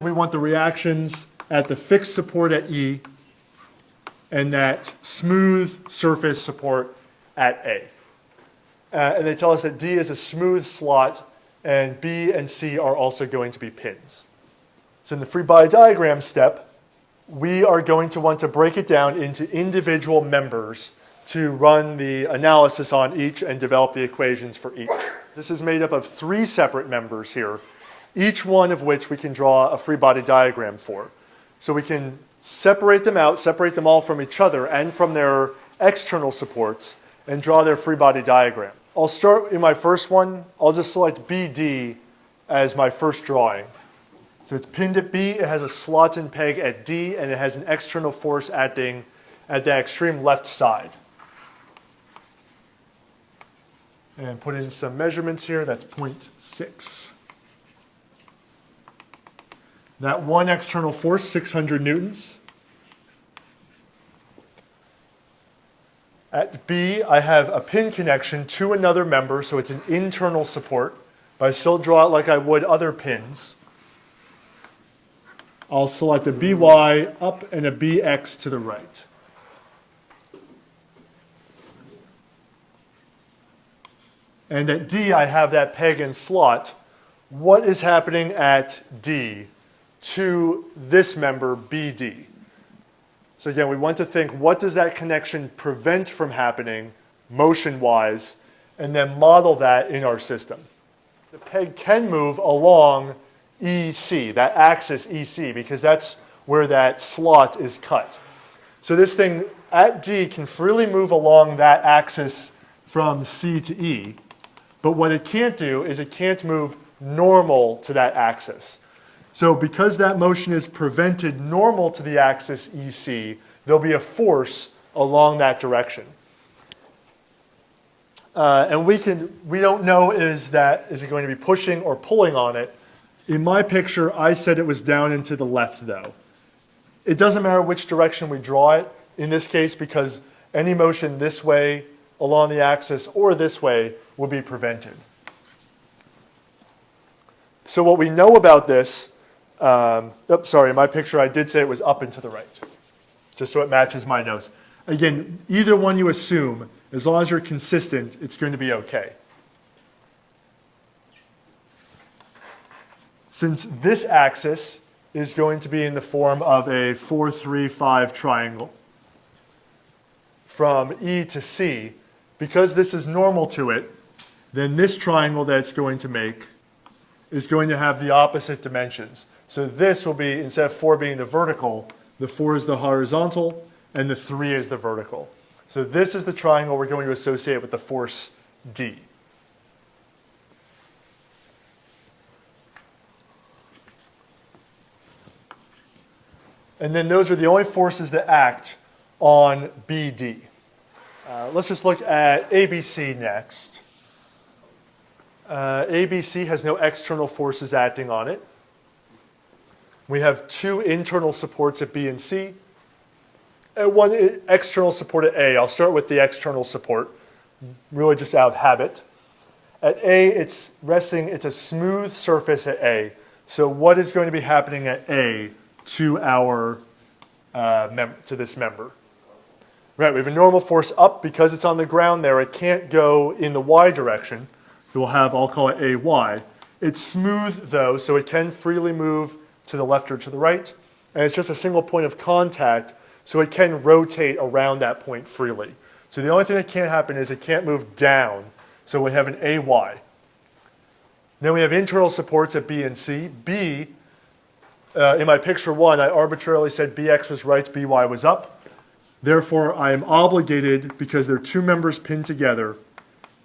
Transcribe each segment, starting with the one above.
We want the reactions at the fixed support at E and that smooth surface support at A. And they tell us that D is a smooth slot and B and C are also going to be pins. So in the free body diagram step, we are going to want to break it down into individual members to run the analysis on each and develop the equations for each. This is made up of 3 separate members here, each one of which we can draw a free body diagram for. So we can separate them out, separate them all from each other and from their external supports, and draw their free body diagram. I'll start in my first one. I'll just select BD as my first drawing. So it's pinned at B, it has a slot and peg at D, and it has an external force acting at the extreme left side. And put in some measurements here, that's 0.6. That one external force, 600 newtons. At B, I have a pin connection to another member, so it's an internal support, but I still draw it like I would other pins. I'll select a BY up and a BX to the right. And at D, I have that peg and slot. What is happening at D to this member, BD? So again, we want to think, what does that connection prevent from happening motion-wise, and then model that in our system. The peg can move along EC, that axis EC, because that's where that slot is cut. So this thing at D can freely move along that axis from C to E, but what it can't do is it can't move normal to that axis. So because that motion is prevented normal to the axis EC, there'll be a force along that direction. And we don't know is it going to be pushing or pulling on it. In my picture, I said it was down and to the left though. It doesn't matter which direction we draw it in this case, because any motion this way along the axis or this way will be prevented. So what we know about this, in my picture I did say it was up and to the right, just so it matches my notes. Again, either one you assume, as long as you're consistent, it's going to be okay. Since this axis is going to be in the form of a 4, 3, 5 triangle from E to C, because this is normal to it, then this triangle that it's going to make is going to have the opposite dimensions. So this will be, instead of 4 being the vertical, the 4 is the horizontal, and the 3 is the vertical. So this is the triangle we're going to associate with the force D. And then those are the only forces that act on BD. Let's just look at ABC next. ABC has no external forces acting on it. We have 2 internal supports at B and C, and 1 external support at A. I'll start with the external support, really just out of habit. At A, it's a smooth surface at A. So what is going to be happening at A to our to this member? Right, we have a normal force up because it's on the ground there. It can't go in the Y direction. We'll have, I'll call it AY. It's smooth though, so it can freely move to the left or to the right. And it's just a single point of contact, so it can rotate around that point freely. So the only thing that can't happen is it can't move down. So we have an AY. Then we have internal supports at B and C. B, in my picture 1, I arbitrarily said BX was right, BY was up. Therefore, I am obligated, because they're 2 members pinned together,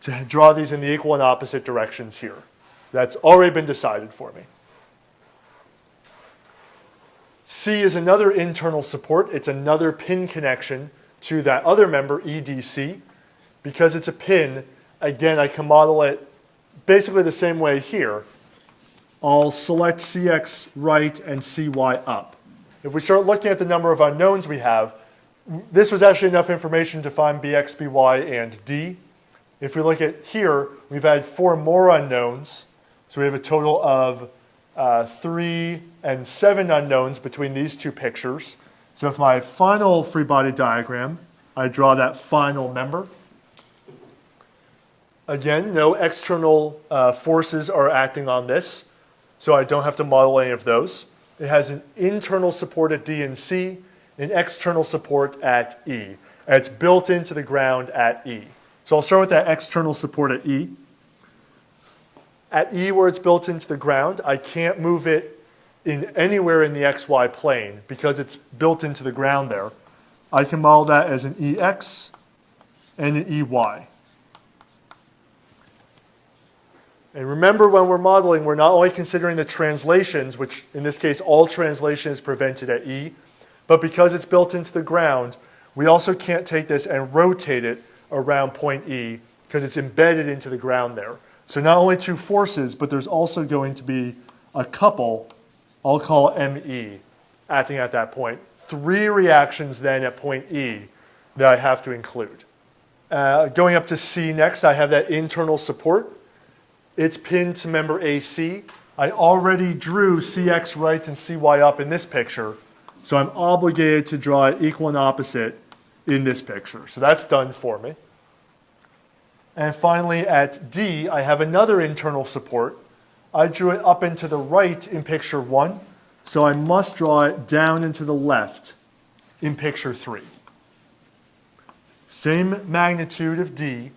to draw these in the equal and opposite directions here. That's already been decided for me. C is another internal support. It's another pin connection to that other member, EDC. Because it's a pin, again, I can model it basically the same way here. I'll select CX right and CY up. If we start looking at the number of unknowns we have, this was actually enough information to find BX, BY, and D. If we look at here, we've had 4 more unknowns. So we have a total of 3 and 7 unknowns between these two pictures. So if my final free body diagram, I draw that final member. Again, no external forces are acting on this, so I don't have to model any of those. It has an internal support at D and C, an external support at E. And it's built into the ground at E. So I'll start with that external support at E. At E, where it's built into the ground, I can't move it in anywhere in the xy plane because it's built into the ground there. I can model that as an EX and an EY. And remember, when we're modeling, we're not only considering the translations, which in this case all translation is prevented at E, but because it's built into the ground, we also can't take this and rotate it around point E because it's embedded into the ground there. So not only two forces, but there's also going to be a couple, I'll call ME, acting at that point. 3 reactions then at point E that I have to include. Going up to C next, I have that internal support. It's pinned to member AC. I already drew CX right and CY up in this picture, so I'm obligated to draw it equal and opposite in this picture. So that's done for me. And finally, at D, I have another internal support. I drew it up and to the right in picture 1, so I must draw it down and to the left in picture 3. Same magnitude of D,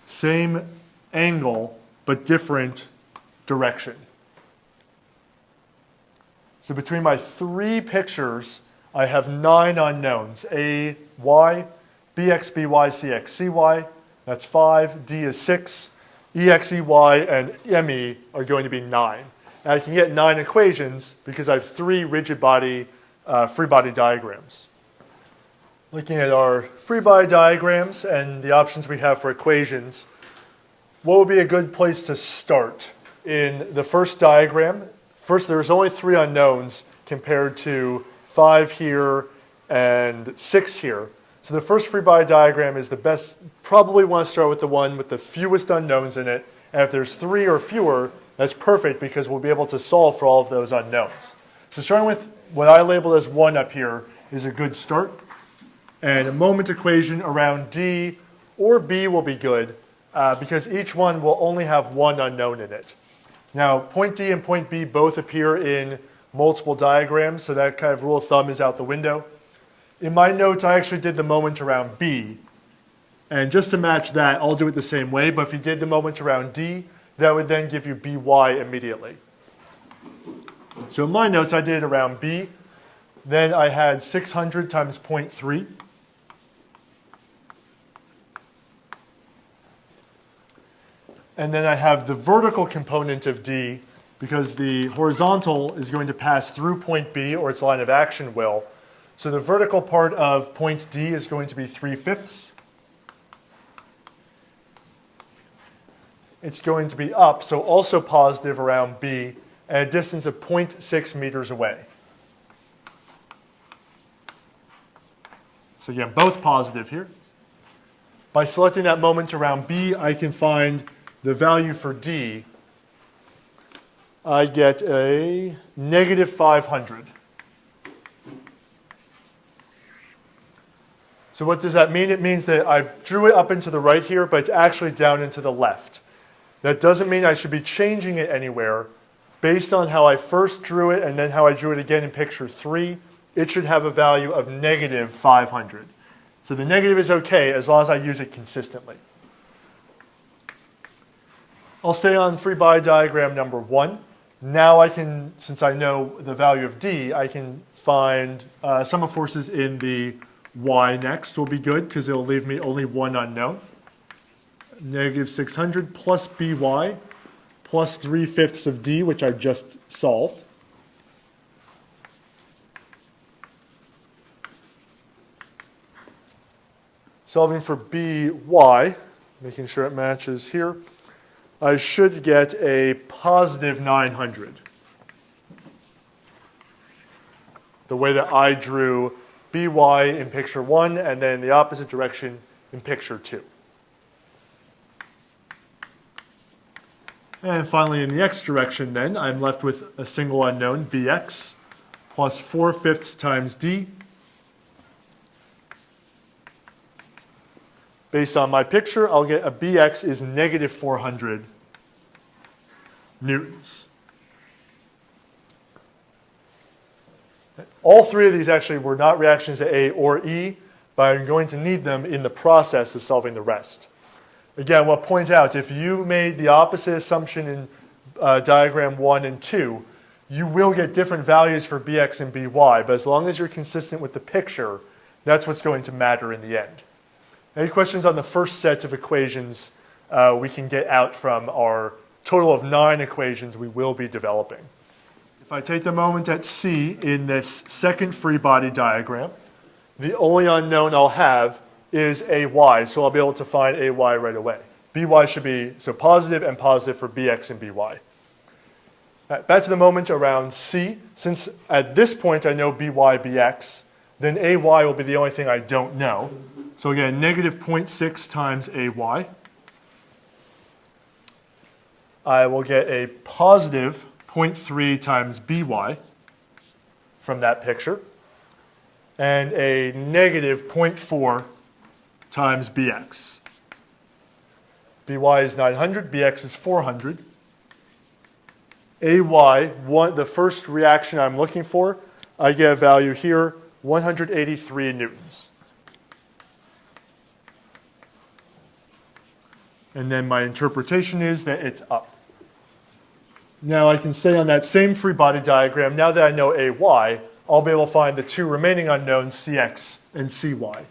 same angle, but different direction. So between my 3 pictures, I have 9 unknowns. A, Y, BX, BY, CX, CY, that's 5. D is 6. EX, EY, and ME are going to be 9. And I can get 9 equations because I have 3 rigid body, free body diagrams. Looking at our free body diagrams and the options we have for equations, what would be a good place to start? In the first diagram, first there's only 3 unknowns compared to 5 here and 6 here. So the first free body diagram is the best. Probably want to start with the one with the fewest unknowns in it. And if there's 3 or fewer, that's perfect because we'll be able to solve for all of those unknowns. So starting with what I labeled as 1 up here is a good start. And a moment equation around D or B will be good because each one will only have 1 unknown in it. Now, point D and point B both appear in multiple diagrams, so that kind of rule of thumb is out the window. In my notes, I actually did the moment around B. And just to match that, I'll do it the same way. But if you did the moment around D, that would then give you BY immediately. So in my notes, I did it around B. Then I had 600 times 0.3. And then I have the vertical component of D, because the horizontal is going to pass through point B, or its line of action will. So the vertical part of point D is going to be 3/5. It's going to be up, so also positive around B, at a distance of 0.6 meters away. So again, both positive here. By selecting that moment around B, I can find the value for D. I get a negative 500. So what does that mean? It means that I drew it up into the right here, but it's actually down into the left. That doesn't mean I should be changing it anywhere. Based on how I first drew it and then how I drew it again in picture 3, it should have a value of negative 500. So the negative is okay as long as I use it consistently. I'll stay on free body diagram number 1. Now I can, since I know the value of D, I can find sum of forces in the Y next will be good because it'll leave me only 1 unknown. Negative 600 plus BY plus 3/5 of D, which I just solved. Solving for BY, making sure it matches here, I should get a positive 900. The way that I drew BY in picture 1 and then the opposite direction in picture 2. And finally, in the x direction then, I'm left with a single unknown, bx, plus 4/5 times d. Based on my picture, I'll get a bx is negative 400 newtons. All three of these actually were not reactions to A or E, but I'm going to need them in the process of solving the rest. Again, I'll point out, if you made the opposite assumption in diagram 1 and 2, you will get different values for bx and by, but as long as you're consistent with the picture, that's what's going to matter in the end. Any questions on the first set of equations we can get out from our total of 9 equations we will be developing? If I take the moment at C in this second free body diagram, the only unknown I'll have is AY, so I'll be able to find AY right away. BY should be so positive and positive for BX and BY. Right, back to the moment around C. Since at this point I know BY, BX, then AY will be the only thing I don't know. So again, negative 0.6 times AY. I will get a positive 0.3 times BY from that picture, and a negative 0.4 times BX. BY is 900, BX is 400. AY, the first reaction I'm looking for, I get a value here, 183 newtons. And then my interpretation is that it's up. Now I can say on that same free body diagram, now that I know AY, I'll be able to find the two remaining unknowns, CX and CY.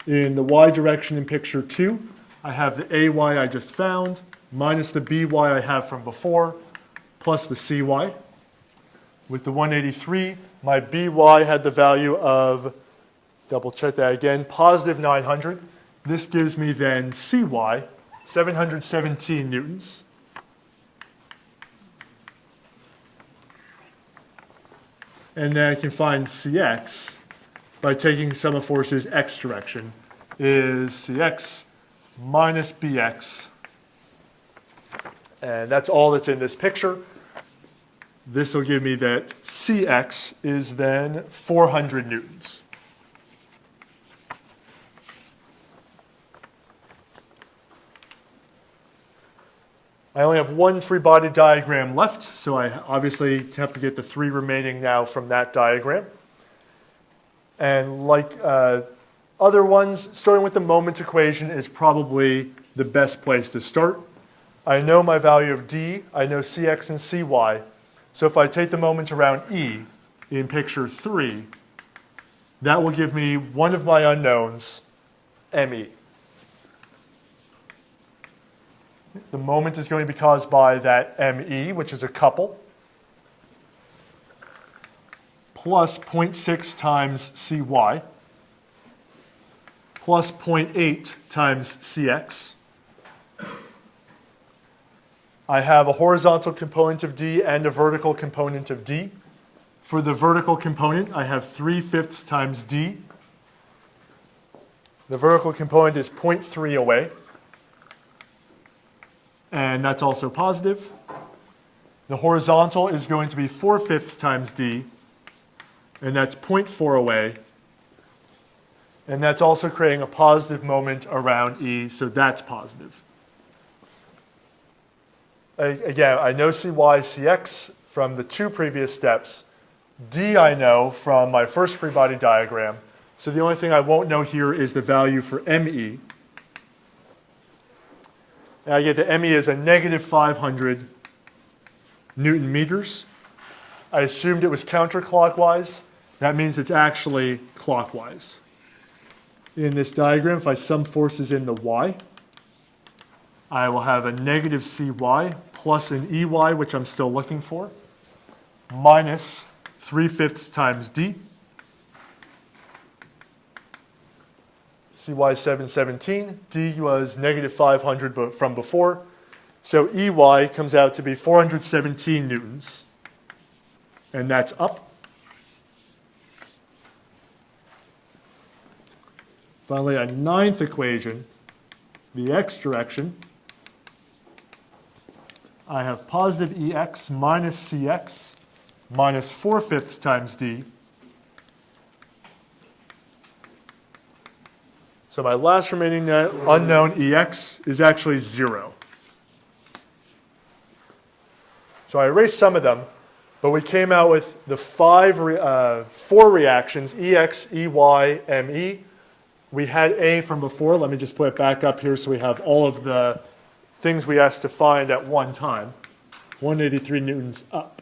In the Y direction in picture 2, I have the AY I just found, minus the BY I have from before, plus the CY. With the 183, my BY had the value of, double check that again, positive 900. This gives me then CY, 717 newtons. And then I can find CX by taking sum of forces x direction is CX minus BX. And that's all that's in this picture. This will give me that CX is then 400 newtons. I only have one free body diagram left, so I obviously have to get the 3 remaining now from that diagram. And like other ones, starting with the moment equation is probably the best place to start. I know my value of D, I know CX and CY, so if I take the moment around E in picture 3, that will give me one of my unknowns, ME. The moment is going to be caused by that ME, which is a couple, plus 0.6 times CY, plus 0.8 times CX. I have a horizontal component of D and a vertical component of D. For the vertical component, I have 3/5 times D. The vertical component is 0.3 away. And that's also positive. The horizontal is going to be 4/5 times D, and that's 0.4 away. And that's also creating a positive moment around E, so that's positive. Again, I know CY, CX from the 2 previous steps. D I know from my first free body diagram. So the only thing I won't know here is the value for ME. And I get that ME is a negative 500 Newton meters. I assumed it was counterclockwise. That means it's actually clockwise. In this diagram, if I sum forces in the Y, I will have a negative CY plus an EY, which I'm still looking for, minus 3/5 times D. CY is 717, D was negative 500 from before, so EY comes out to be 417 newtons, and that's up. Finally, a 9th equation, the x direction. I have positive EX minus CX minus 4/5 times D. So my last remaining unknown EX is actually 0. So I erased some of them, but we came out with the 4 reactions, EX, EY, ME. We had A from before. Let me just put it back up here so we have all of the things we asked to find at one time. 183 newtons up.